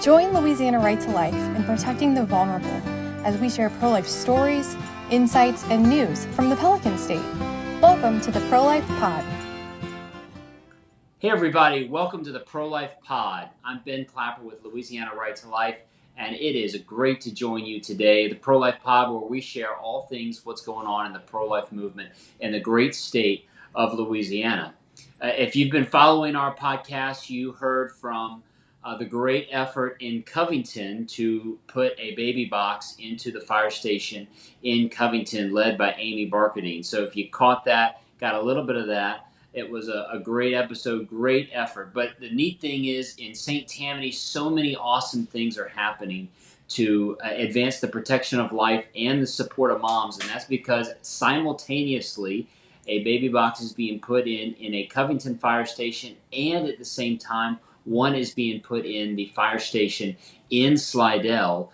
Join Louisiana Right to Life in protecting the vulnerable as we share pro-life stories, insights, and news from the Pelican State. Welcome to the Pro-Life Pod. Hey everybody, welcome to the Pro-Life Pod. I'm Ben Clapper with Louisiana Right to Life, and it is great to join you today. The Pro-Life Pod, where we share all things what's going on in the pro-life movement in the great state of Louisiana. If you've been following our podcast, you heard from the great effort in Covington to put a baby box into the fire station in Covington, led by Amy Barkadine. So if you caught that, got a little bit of that, it was a great episode, great effort. But the neat thing is, in St. Tammany, so many awesome things are happening to advance the protection of life and the support of moms. And that's because simultaneously, a baby box is being put in a Covington fire station, and at the same time, one is being put in the fire station in Slidell.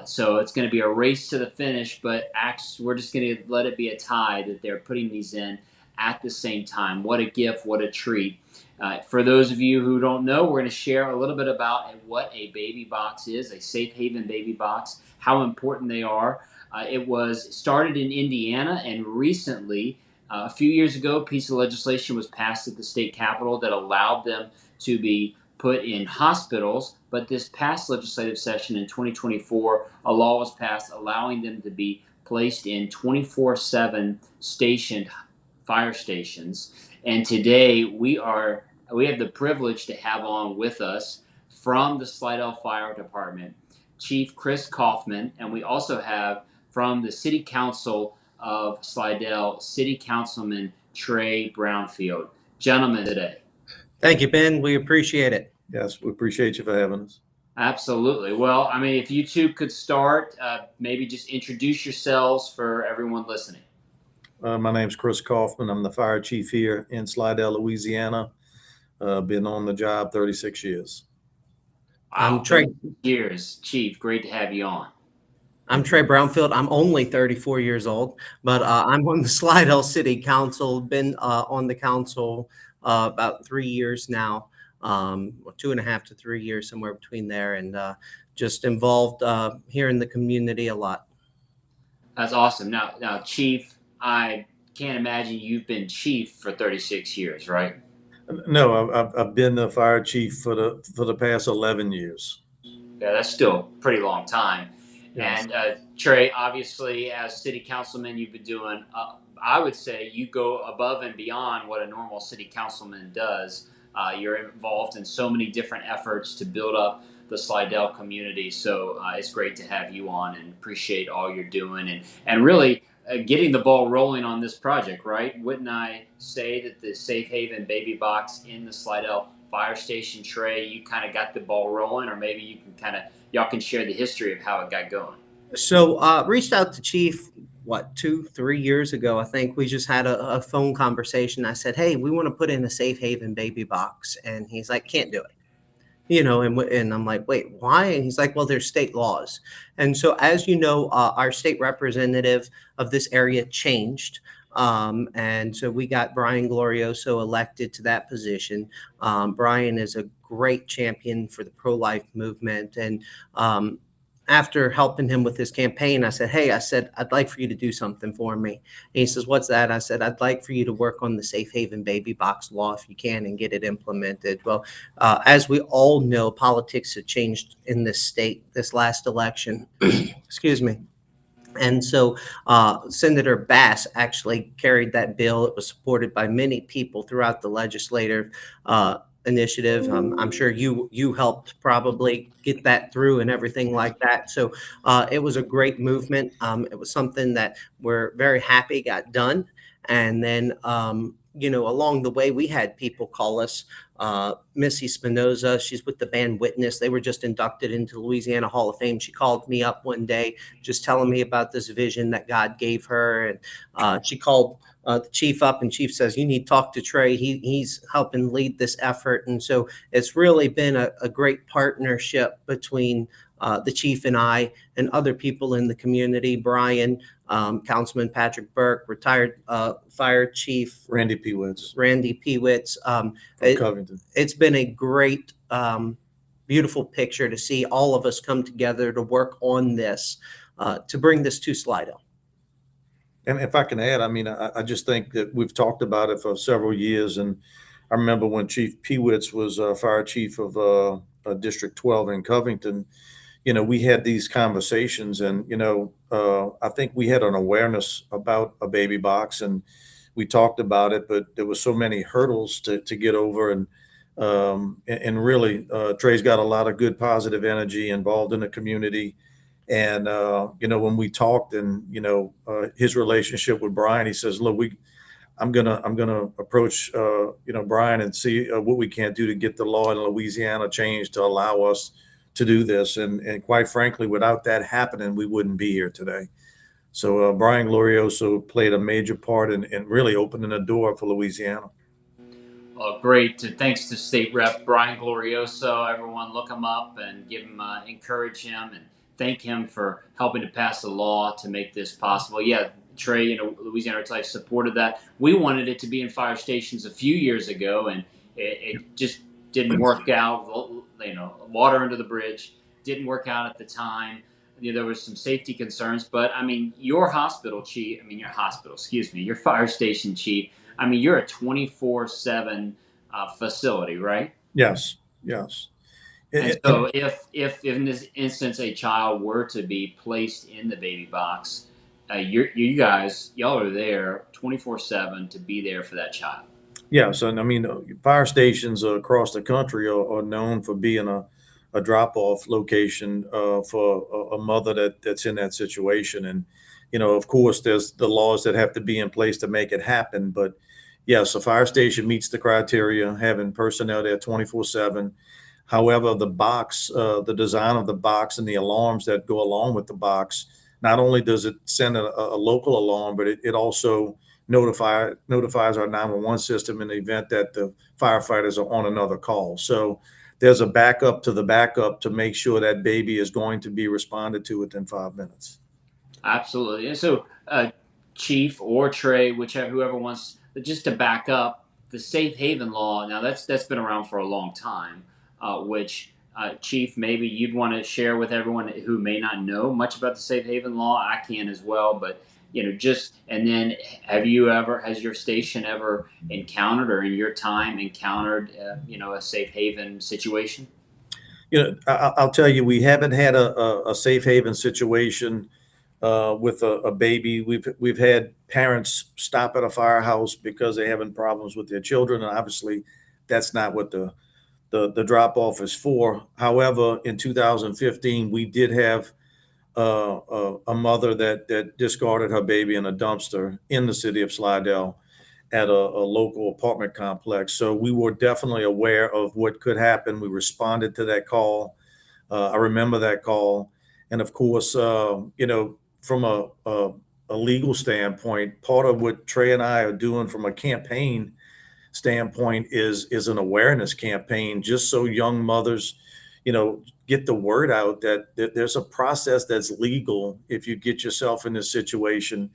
So it's going to be a race to the finish, but we're just going to let it be a tie that they're putting these in at the same time. What a gift, what a treat. For those of you who don't know, we're going to share a little bit about what a baby box is, a safe haven baby box, how important they are. It was started in Indiana, and recently, a few years ago, a piece of legislation was passed at the state capitol that allowed them to be put in hospitals. But this past legislative session in 2024, a law was passed allowing them to be placed in 24/7 stationed fire stations. And today we have the privilege to have on with us from the Slidell Fire Department, Chief Chris Kaufman, and we also have from the City Council of Slidell, City Councilman Trey Brownfield. Gentlemen, today. Thank you, Ben. We appreciate it. Yes, we appreciate you for having us. Absolutely. Well, I mean, if you two could start, maybe just introduce yourselves for everyone listening. My name's Chris Kaufman. I'm the fire chief here in Slidell, Louisiana. Been on the job 36 years. I'm Trey. Years, Chief. Great to have you on. I'm Trey Brownfield. I'm only 34 years old, but I'm on the Slidell City Council. Been on the council about 3 years now, 2.5 to 3 years, somewhere between there, and just involved here in the community a lot. That's awesome. Now, Chief, I can't imagine you've been chief for 36 years, right? No, I've been the fire chief for the past 11 years. Yeah, that's still a pretty long time. Yes. And Trey, obviously, as city councilman, you've been doing, I would say you go above and beyond what a normal city councilman does. You're involved in so many different efforts to build up the Slidell community. So it's great to have you on, and appreciate all you're doing and really getting the ball rolling on this project, right? Wouldn't I say that the Safe Haven baby box in the Slidell fire station, Trey, you kind of got the ball rolling, or maybe you can y'all can share the history of how it got going. So reached out to Chief, 2-3 years ago. I think we just had a phone conversation. I said, hey, we want to put in a Safe Haven baby box. And he's like, can't do it. And I'm like, wait, why? And he's like, well, there's state laws. And so, as you know, our state representative of this area changed. And so we got Brian Glorioso elected to that position. Brian is a great champion for the pro-life movement. And after helping him with his campaign, I said, hey, I'd like for you to do something for me. And he says, what's that? I said, I'd like for you to work on the Safe Haven baby box law if you can and get it implemented. Well, as we all know, politics have changed in this state this last election. Excuse me. And so Senator Bass actually carried that bill. It was supported by many people throughout the legislative initiative. I'm sure you helped probably get that through and everything like that. So it was a great movement. It was something that we're very happy got done. And then, along the way, we had people call us. Missy Spinoza, she's with the band Witness. They were just inducted into Louisiana Hall of Fame. She called me up one day just telling me about this vision that God gave her. And she called the chief up, and chief says, you need to talk to Trey. He's helping lead this effort. And so it's really been a great partnership between the chief and I and other people in the community. Brian, Councilman Patrick Burke, retired fire chief Randy Pewitz. Covington. It's been a great beautiful picture to see all of us come together to work on this, to bring this to Slidell. And if I can add, I mean, I just think that we've talked about it for several years. And I remember when Chief Pewitz was fire chief of District 12 in Covington, we had these conversations, and, I think we had an awareness about a baby box, and we talked about it, but there were so many hurdles to get over. And really, Trey's got a lot of good, positive energy involved in the community. And, when we talked, and, his relationship with Brian, he says, look, I'm gonna approach, Brian, and see what we can do to get the law in Louisiana changed to allow us to do this. And quite frankly, without that happening, we wouldn't be here today. So Brian Glorioso played a major part in really opening the door for Louisiana. Great. Thanks to State Rep Brian Glorioso. Everyone look him up and give him, encourage him and thank him for helping to pass the law to make this possible. Yeah, Trey, Louisiana Rights Life supported that. We wanted it to be in fire stations a few years ago, and it just didn't work out. Water under the bridge didn't work out at the time. There was some safety concerns, but I mean, your fire station chief, I mean, you're a 24/7 facility, right? Yes, yes. And so if in this instance a child were to be placed in the baby box, y'all are there 24/7 to be there for that child. Yes, and I mean, fire stations across the country are known for being a drop-off location for a mother that's in that situation. And, of course, there's the laws that have to be in place to make it happen. But yes, a fire station meets the criteria, having personnel there 24/7. However, the design of the box and the alarms that go along with the box, not only does it send a local alarm, but it also notifies our 911 system in the event that the firefighters are on another call. So there's a backup to the backup to make sure that baby is going to be responded to within 5 minutes. Absolutely. And so, Chief or Trey, whoever wants, just to back up, the safe haven law. Now that's been around for a long time. Which Chief, maybe you'd want to share with everyone who may not know much about the safe haven law. I can as well, but and then has your station ever encountered, or in your time encountered, a safe haven situation? I'll tell you, we haven't had a safe haven situation with a baby. We've had parents stop at a firehouse because they're having problems with their children, and obviously that's not what the drop off is for. However, in 2015, we did have a mother that discarded her baby in a dumpster in the city of Slidell at a local apartment complex. So we were definitely aware of what could happen. We responded to that call. I remember that call. And of course, from a legal standpoint, part of what Trey and I are doing from a campaign standpoint is an awareness campaign, just so young mothers, get the word out that there's a process that's legal if you get yourself in this situation,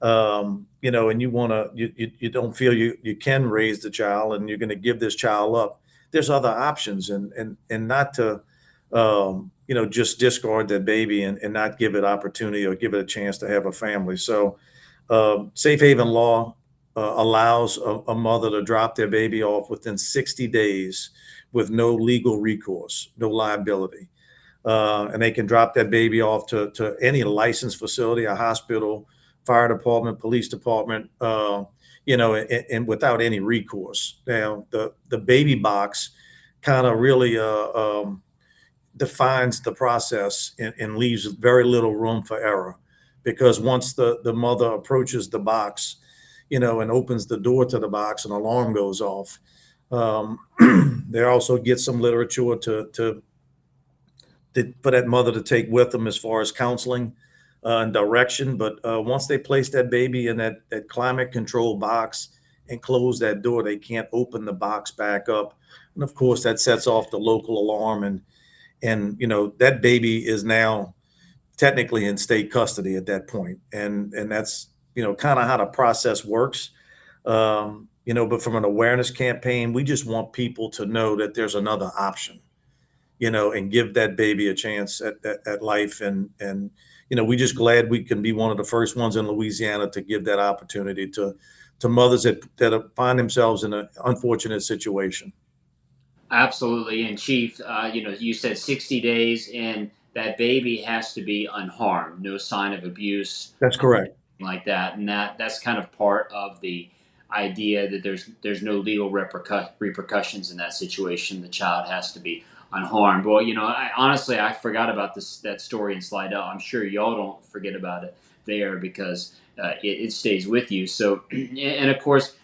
and you don't feel you can raise the child and you're going to give this child up. There's other options, and not to, just discard that baby and not give it opportunity or give it a chance to have a family. So, safe haven law allows a mother to drop their baby off within 60 days with no legal recourse, no liability. And they can drop that baby off to any licensed facility, a hospital, fire department, police department, and without any recourse. Now, the baby box kind of really defines the process and leaves very little room for error, because once the mother approaches the box, and opens the door to the box, an alarm goes off. They also get some literature for that mother to take with them as far as counseling and direction. But once they place that baby in that climate control box and close that door, they can't open the box back up. And of course, that sets off the local alarm, and that baby is now technically in state custody at that point. And that's kind of how the process works. But from an awareness campaign, we just want people to know that there's another option. and give that baby a chance at life. And we're just glad we can be one of the first ones in Louisiana to give that opportunity to mothers that find themselves in an unfortunate situation. Absolutely. And Chief, you said 60 days, and that baby has to be unharmed, no sign of abuse, That's correct. like that, and that's kind of part of the idea that there's no legal repercussions in that situation. The child has to be unharmed. Well, I honestly I forgot about that story in Slidell. I'm sure y'all don't forget about it there, because it stays with you. So, and of course,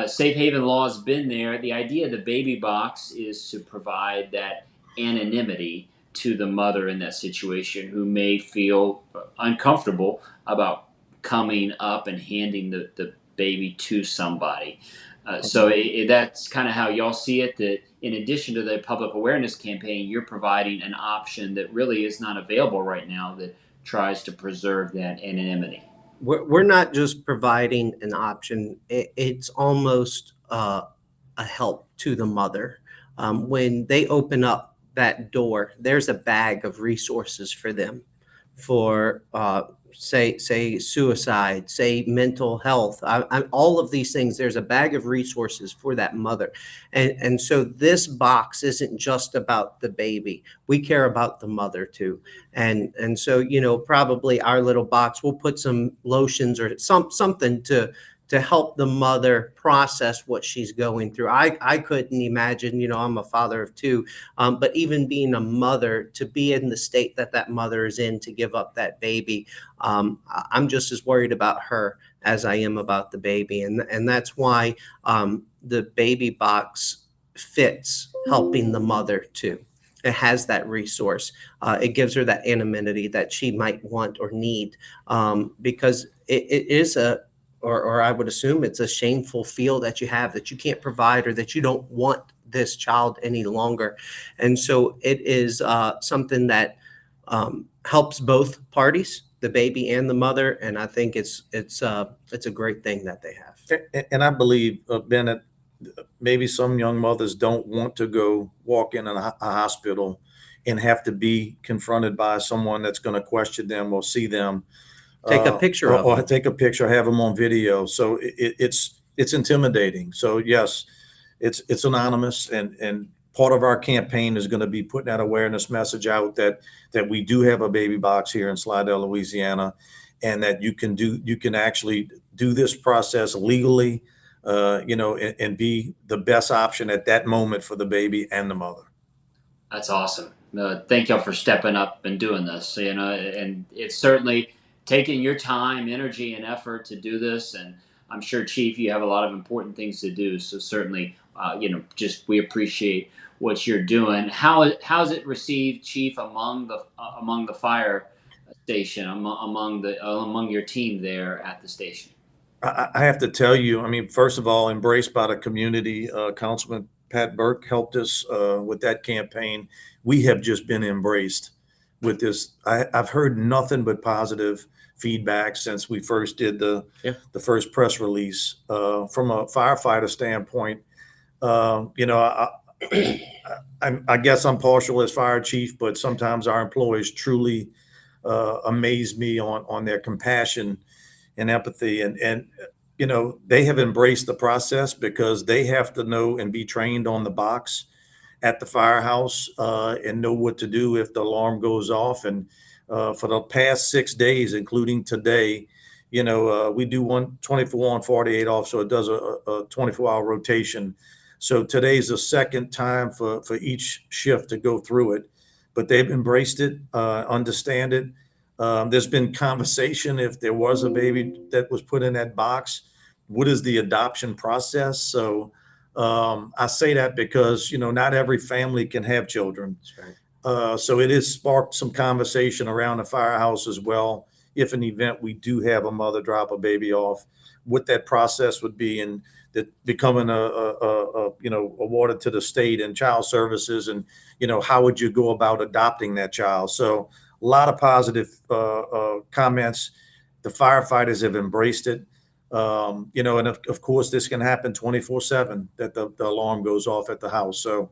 safe haven law has been there. The idea of the baby box is to provide that anonymity to the mother in that situation, who may feel uncomfortable about coming up and handing the baby to somebody. That's kind of how y'all see it, that in addition to the public awareness campaign, you're providing an option that really is not available right now, that tries to preserve that anonymity. We're not just providing an option, it's almost a help to the mother. When they open up that door, there's a bag of resources for them for say suicide, say mental health, all of these things. There's a bag of resources for that mother, and so this box isn't just about the baby. We care about the mother too, and so probably our little box will put some lotions or something to help the mother process what she's going through. I couldn't imagine, I'm a father of two, but even being a mother, to be in the state that mother is in, to give up that baby, I'm just as worried about her as I am about the baby. And that's why the baby box fits helping the mother too. It has that resource. It gives her that anonymity that she might want or need, because it is or I would assume it's a shameful feel that you have, that you can't provide, or that you don't want this child any longer. And so it is something that helps both parties, the baby and the mother. And I think it's a great thing that they have. And I believe, Bennett, maybe some young mothers don't want to go walk in a hospital and have to be confronted by someone that's going to question them or see them. Take a picture of or them. take a picture, have them on video. So it's intimidating. So yes, it's anonymous, and part of our campaign is going to be putting that awareness message out that we do have a baby box here in Slidell, Louisiana, and that you can actually do this process legally, and be the best option at that moment for the baby and the mother. That's awesome. Thank y'all for stepping up and doing this. And it's certainly taking your time, energy, and effort to do this. And I'm sure, Chief, you have a lot of important things to do. So certainly, just we appreciate what you're doing. How's it received, Chief, among the fire station, among your team there at the station? I have to tell you, I mean, first of all, embraced by the community. Councilman Pat Burke helped us with that campaign. We have just been embraced with this. I've heard nothing but positive feedback since we first did the first press release. From a firefighter standpoint, I guess I'm partial as fire chief, but sometimes our employees truly amaze me on their compassion and empathy, and they have embraced the process, because they have to know and be trained on the box at the firehouse, and know what to do if the alarm goes off. And for the past 6 days, including today, we do 24 on, 48 off, so it does a 24-hour rotation. So today's the second time for each shift to go through it, but they've embraced it, understand it. There's been conversation, if there was a baby that was put in that box, what is the adoption process? So I say that because, not every family can have children. That's right. So it has sparked some conversation around the firehouse as well. If an event we do have a mother drop a baby off, what that process would be, and that becoming awarded to the state and child services, and how would you go about adopting that child? So a lot of positive comments. The firefighters have embraced it. And of course, this can happen 24/7, that the alarm goes off at the house. So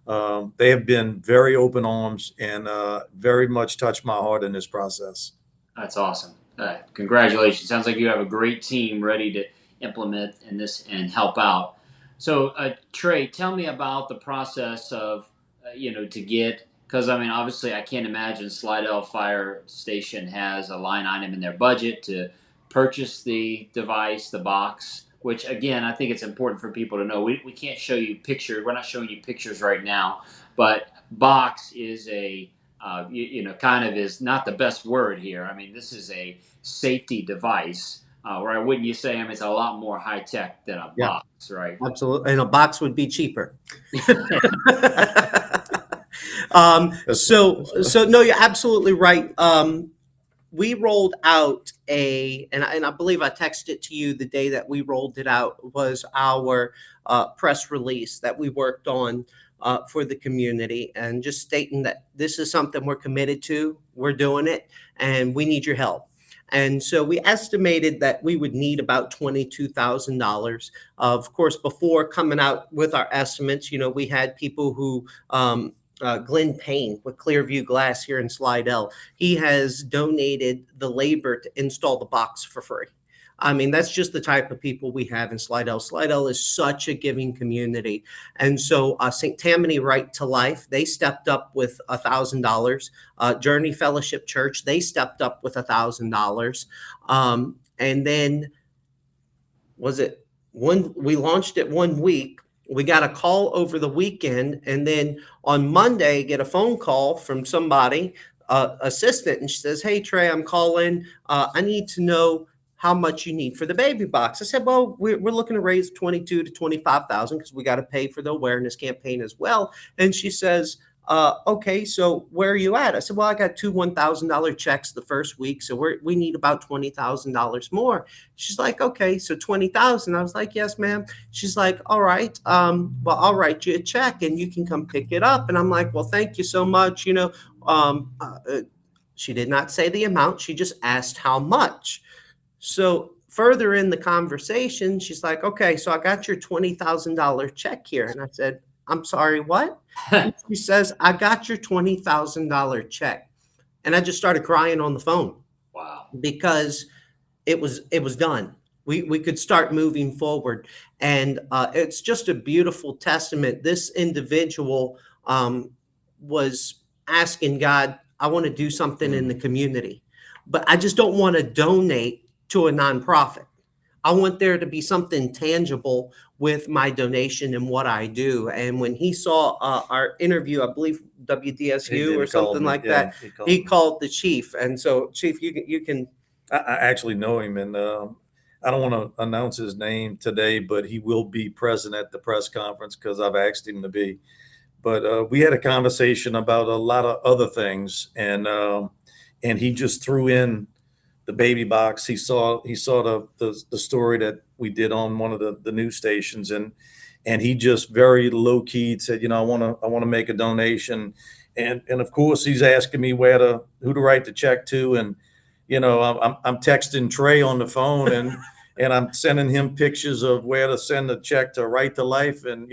They have been very open arms and very much touched my heart in this process. That's awesome. Congratulations. Sounds like you have a great team ready to implement in this and help out. So, Trey, tell me about the process of, to get, because I mean, obviously, I can't imagine Slidell Fire Station has a line item in their budget to purchase the device, the box, which again, I think it's important for people to know. We can't show you pictures. We're not showing you pictures right now, but box is kind of is not the best word here. I mean, this is a safety device, or wouldn't you say? I mean, it's a lot more high tech than a Yeah, box, right? absolutely. And a box would be cheaper. So no, you're absolutely right. We rolled out and I believe I texted it to you the day that we rolled it out was our press release that we worked on for the community, and just stating that this is something we're committed to, we're doing it, and we need your help. And so we estimated that we would need about $22,000. Of course, before coming out with our estimates, we had people who Glenn Payne with Clearview Glass here in Slidell. He has donated the labor to install the box for free. I mean, that's just the type of people we have in Slidell. Slidell is such a giving community. And so St. Tammany Right to Life, they stepped up with $1,000. Journey Fellowship Church, they stepped up with $1,000. And then we launched it 1 week. We got a call over the weekend, and then on Monday get a phone call from somebody, assistant, and she says, "Hey Trey, I'm calling. I need to know how much you need for the baby box." I said, "Well, we're looking to raise 22 to 25,000 because we got to pay for the awareness campaign as well." And she says, "Okay, so where are you at?" I said, "Well, I got two $1,000 checks the first week, so we need about $20,000 more." She's like, "Okay, so 20,000." I was like, "Yes, ma'am." She's like, "All right, well, I'll write you a check and you can come pick it up." And I'm like, "Well, thank you so much." Um, uh, uh, she did not say the amount. She just asked how much. So further in the conversation, she's like, "Okay, so I got your $20,000 check here." And I said, "I'm sorry, what?" She says, "I got your $20,000 check." And I just started crying on the phone Wow. because it was done. We could start moving forward, and it's just a beautiful testament. This individual was asking God, "I want to do something in the community, but I just don't want to donate to a nonprofit. I want there to be something tangible with my donation and what I do." And when he saw our interview, I believe WDSU or something like that, he called the chief. And so, Chief, you can. I actually know him, and I don't want to announce his name today, but he will be present at the press conference because I've asked him to be. But we had a conversation about a lot of other things, and he just threw in the baby box. He saw the story that we did on one of the news stations, and he just very low key said, I want to make a donation, and of course he's asking me who to write the check to, and I'm texting Trey on the phone, and I'm sending him pictures of where to send the check to Right to Life, and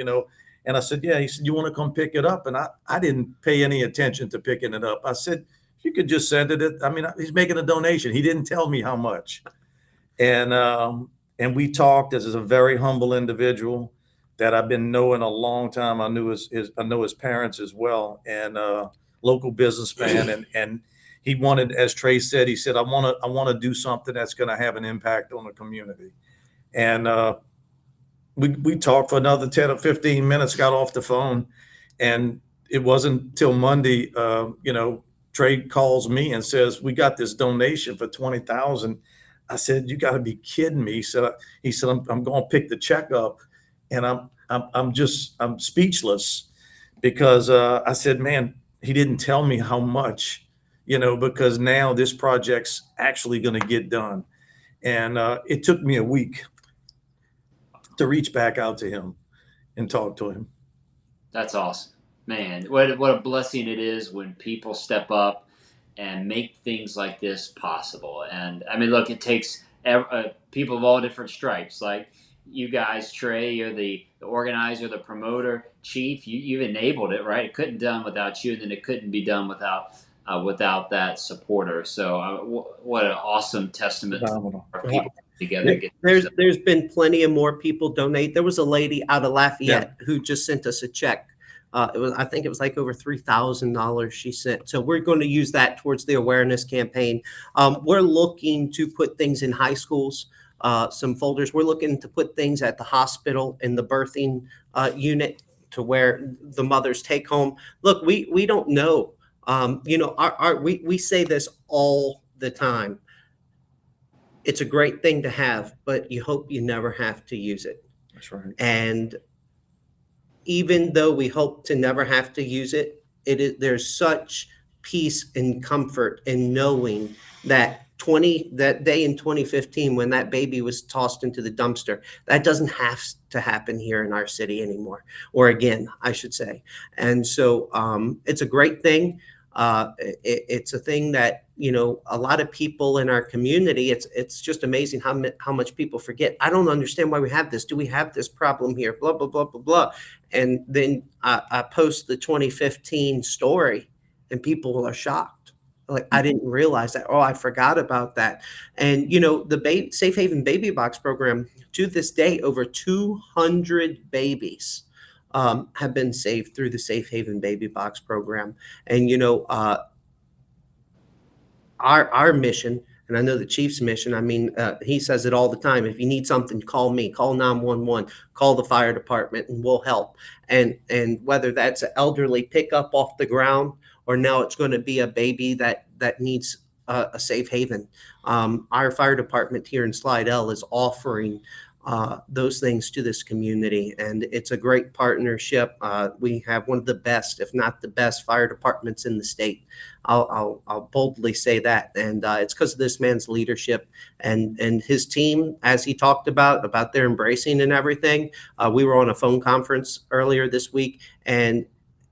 I said, yeah. He said, you want to come pick it up? And I didn't pay any attention to picking it up. I said, you could just send it. I mean, he's making a donation. He didn't tell me how much. And we talked as a very humble individual that I've been knowing a long time. I know his parents as well, and local businessman. And he wanted, as Trey said, he said, I want to do something that's going to have an impact on the community. And we talked for another 10 or 15 minutes, got off the phone, and it wasn't till Monday, Trey calls me and says, we got this donation for 20,000. I said, you got to be kidding me. He said, I'm going to pick the check up, and I'm speechless because I said, man, he didn't tell me how much, because now this project's actually going to get done. And it took me a week to reach back out to him and talk to him. That's awesome, man. What a blessing it is when people step up and make things like this possible. And I mean, look, it takes people of all different stripes. Like you guys, Trey, you're the organizer, the promoter, Chief. You've enabled it, right? It couldn't done without you, and then it couldn't be done without that supporter. So, what an awesome testament to Phenomenal. our people together to get this done. There's been plenty of more people donate. There was a lady out of Lafayette who just sent us a check. I think it was like over $3,000 she sent. So we're going to use that towards the awareness campaign. We're looking to put things in high schools, some folders. We're looking to put things at the hospital in the birthing unit to where the mothers take home. Look, we don't know. We say this all the time. It's a great thing to have, but you hope you never have to use it. That's right. And even though we hope to never have to use it, there's such peace and comfort in knowing that that day in 2015 when that baby was tossed into the dumpster, that doesn't have to happen here in our city anymore, or again, I should say. And so it's a great thing. It's a thing that, a lot of people in our community, it's just amazing how much people forget. I don't understand why we have this. Do we have this problem here? Blah, blah, blah, blah, blah. And then I post the 2015 story and people are shocked. Like, I didn't realize that. Oh, I forgot about that. And, the Safe Haven Baby Box program, to this day, over 200 babies have been saved through the Safe Haven Baby Box program. And, our mission, and I know the chief's mission, I mean, he says it all the time. If you need something, call me, call 911, call the fire department, and we'll help. And whether that's an elderly pickup off the ground, or now it's going to be a baby that needs a safe haven. Our fire department here in Slidell is offering those things to this community, and it's a great partnership. We have one of the best, if not the best, fire departments in the state. I'll boldly say that, and it's because of this man's leadership and his team, as he talked about their embracing and everything. We were on a phone conference earlier this week, and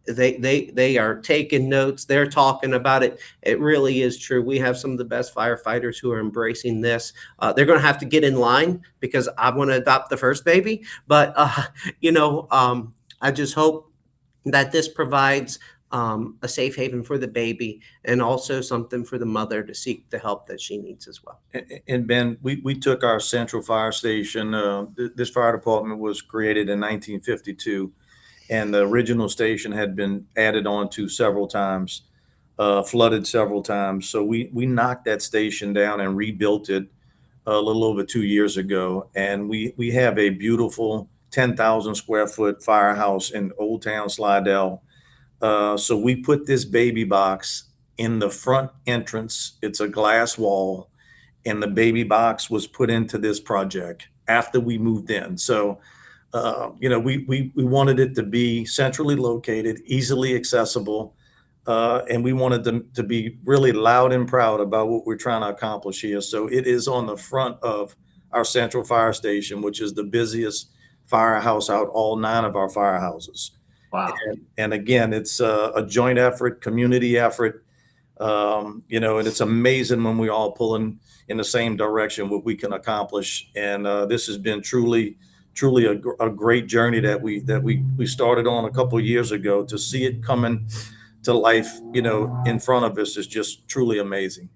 they are taking notes. They're talking about it. It really is true. We have some of the best firefighters who are embracing this. They're going to have to get in line because I want to adopt the first baby. But, I just hope that this provides a safe haven for the baby and also something for the mother to seek the help that she needs as well. And Ben, we took our central fire station. This fire department was created in 1952. And the original station had been added on to several times, flooded several times. So we knocked that station down and rebuilt it a little over 2 years ago. And we have a beautiful 10,000 square foot firehouse in Old Town Slidell. So we put this baby box in the front entrance. It's a glass wall, and the baby box was put into this project after we moved in. So we wanted it to be centrally located, easily accessible, and we wanted them to be really loud and proud about what we're trying to accomplish here. So it is on the front of our central fire station, which is the busiest firehouse out all 9 of our firehouses. Wow. And again, it's a joint effort, community effort, and it's amazing when we all pulling in the same direction what we can accomplish. And this has been truly a great journey that we started on a couple of years ago. To see it coming to life, in front of us is just truly amazing.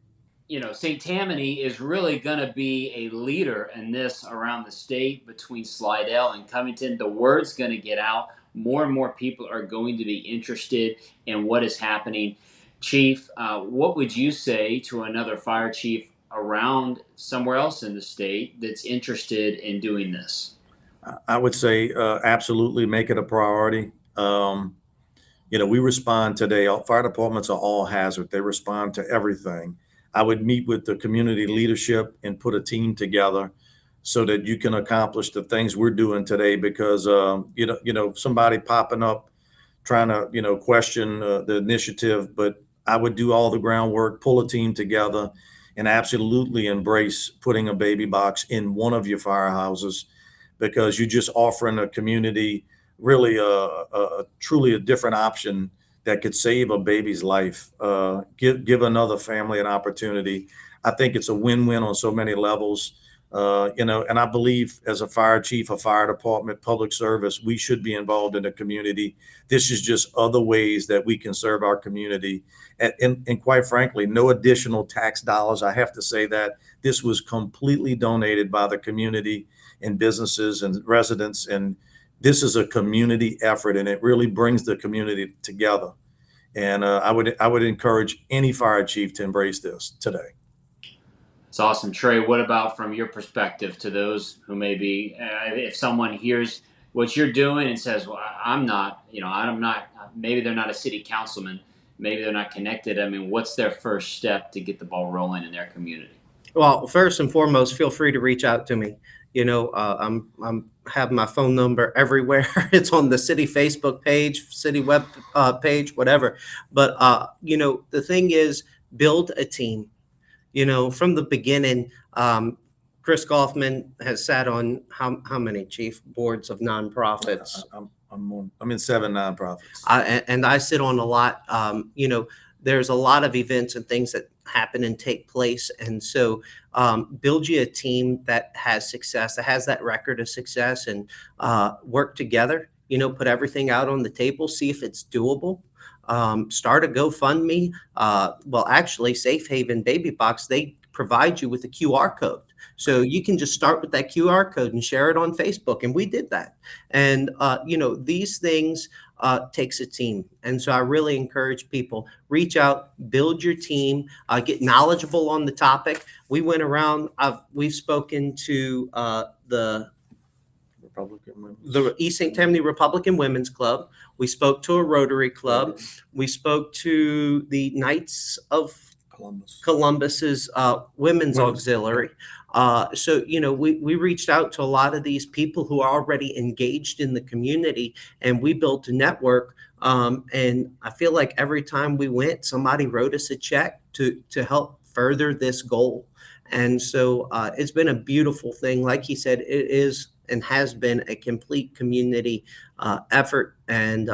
St. Tammany is really going to be a leader in this around the state between Slidell and Covington. The word's going to get out. More and more people are going to be interested in what is happening. Chief, what would you say to another fire chief around somewhere else in the state that's interested in doing this? I would say absolutely make it a priority. We respond today. All fire departments are all hazard. They respond to everything. I would meet with the community leadership and put a team together so that you can accomplish the things we're doing today. Because somebody popping up trying to question the initiative, but I would do all the groundwork, pull a team together, and absolutely embrace putting a baby box in one of your firehouses, because you're just offering a community really truly a different option that could save a baby's life, give another family an opportunity. I think it's a win-win on so many levels. And I believe as a fire chief, a fire department, public service, we should be involved in the community. This is just other ways that we can serve our community. And quite frankly, no additional tax dollars. I have to say that this was completely donated by the community and businesses and residents. And this is a community effort, and it really brings the community together. And I would encourage any fire chief to embrace this today. It's awesome. Trey, what about from your perspective to those who maybe, if someone hears what you're doing and says, well, I'm not, maybe they're not a city councilman, maybe they're not connected. I mean, what's their first step to get the ball rolling in their community? Well, first and foremost, feel free to reach out to me. I'm have my phone number everywhere. It's on the city Facebook page, city web page, whatever. But the thing is, build a team. From the beginning, Chris Goffman has sat on how many chief boards of nonprofits? I'm in 7 nonprofits. And I sit on a lot. There's a lot of events and things that happen and take place. And so build you a team that has success, that has that record of success, and work together, put everything out on the table, see if it's doable. Start a GoFundMe. Well, actually, Safe Haven Baby Box, they provide you with a QR code. So you can just start with that QR code and share it on Facebook. And we did that. And, these things takes a team. And so I really encourage people, reach out, build your team, get knowledgeable on the topic. We went around, we've spoken to the East St. Tammany Republican Women's Club. We spoke to a Rotary Club. We spoke to the Knights of Columbus's Women's Auxiliary. So, we reached out to a lot of these people who are already engaged in the community, and we built a network. And I feel like every time we went, somebody wrote us a check to help further this goal. And so it's been a beautiful thing. Like he said, it is and has been a complete community effort. And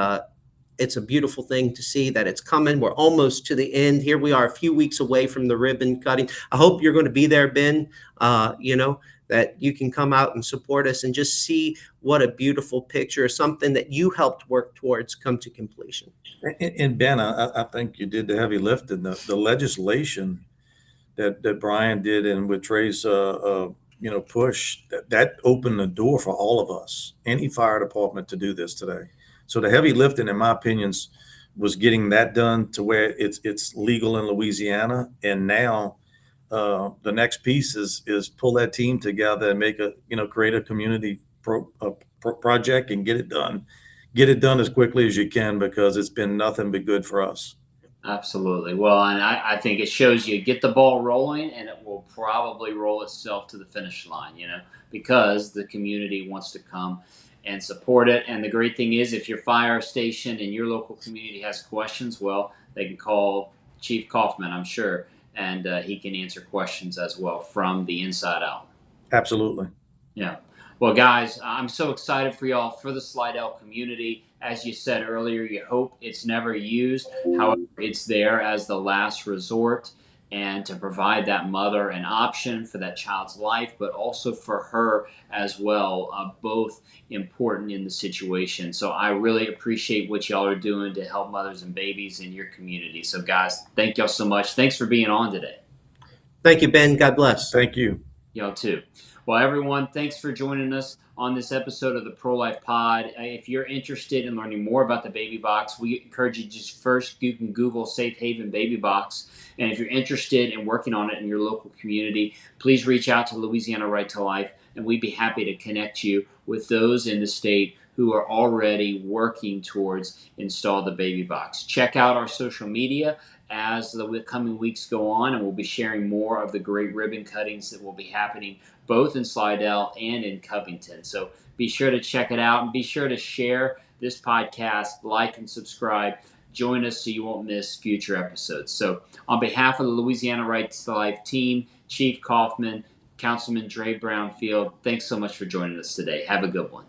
it's a beautiful thing to see that it's coming. We're almost to the end. Here we are a few weeks away from the ribbon cutting. I hope you're going to be there, Ben, that you can come out and support us and just see what a beautiful picture, something that you helped work towards, come to completion. And Ben, I think you did the heavy lifting. The legislation that Brian did and with Trey's push, that opened the door for all of us, any fire department, to do this today. So the heavy lifting, in my opinions, was getting that done to where it's legal in Louisiana. And now the next piece is pull that team together and make create a community project and get it done. Get it done as quickly as you can, because it's been nothing but good for us. Absolutely. Well, and I think it shows you get the ball rolling, and it will probably roll itself to the finish line, because the community wants to come and support it. And the great thing is, if your fire station in your local community has questions, well, they can call Chief Kaufman, I'm sure, and he can answer questions as well from the inside out. Absolutely. Yeah. Well, guys, I'm so excited for y'all, for the Slidell community. As you said earlier, you hope it's never used. However, it's there as the last resort, and to provide that mother an option for that child's life, but also for her as well, both important in the situation. So I really appreciate what y'all are doing to help mothers and babies in your community. So guys, thank y'all so much. Thanks for being on today. Thank you, Ben. God bless. Thank you. Y'all too. Well, everyone, thanks for joining us on this episode of the Pro-Life Pod. If you're interested in learning more about the baby box, we encourage you just first, you can Google Safe Haven Baby Box. And if you're interested in working on it in your local community, please reach out to Louisiana Right to Life, and we'd be happy to connect you with those in the state who are already working towards install the baby box. Check out our social media as the coming weeks go on, and we'll be sharing more of the great ribbon cuttings that will be happening both in Slidell and in Covington. So be sure to check it out, and be sure to share this podcast, like and subscribe. Join us so you won't miss future episodes. So on behalf of the Louisiana Right to Life team, Chief Kaufman, Councilman Dre Brownfield, thanks so much for joining us today. Have a good one.